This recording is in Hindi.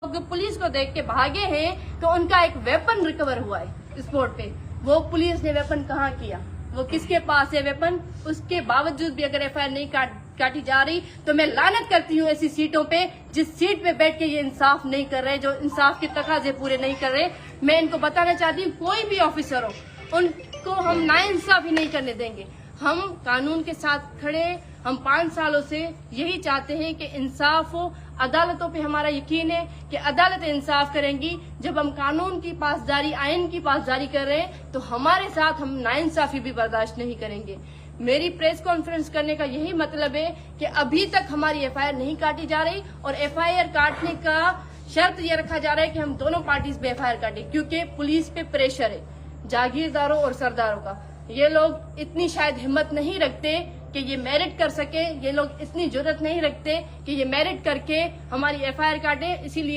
लोग पुलिस को देख के भागे हैं तो उनका एक वेपन रिकवर हुआ है स्पॉट पे। वो पुलिस ने वेपन कहाँ किया, वो किसके पास है वेपन, उसके बावजूद भी अगर एफआईआर नहीं काटी जा रही तो मैं लानत करती हूँ ऐसी सीटों पे जिस सीट पे बैठ के ये इंसाफ नहीं कर रहे, जो इंसाफ के तकाजे पूरे नहीं कर रहे। मैं इनको बताना चाहती हूँ, कोई भी ऑफिसर हो उनको हम नाइंसाफी नहीं करने देंगे। हम कानून के साथ खड़े, हम 5 सालों से यही चाहते हैं कि इंसाफ हो। अदालतों पे हमारा यकीन है कि अदालत इंसाफ करेंगी। जब हम कानून की पासदारी, आइन की पासदारी कर रहे हैं तो हमारे साथ हम नाइंसाफी भी बर्दाश्त नहीं करेंगे। मेरी प्रेस कॉन्फ्रेंस करने का यही मतलब है कि अभी तक हमारी एफआईआर नहीं काटी जा रही और एफआईआर काटने का शर्त ये रखा जा रहा है कि हम दोनों पार्टीज पे एफआईआर काटें, क्योंकि पुलिस पे प्रेशर है जागीरदारों और सरदारों का। ये लोग इतनी शायद हिम्मत नहीं रखते कि ये मेरिट कर सके, ये लोग इतनी जरूरत नहीं रखते कि ये मेरिट करके हमारी एफआईआर काटे। इसीलिए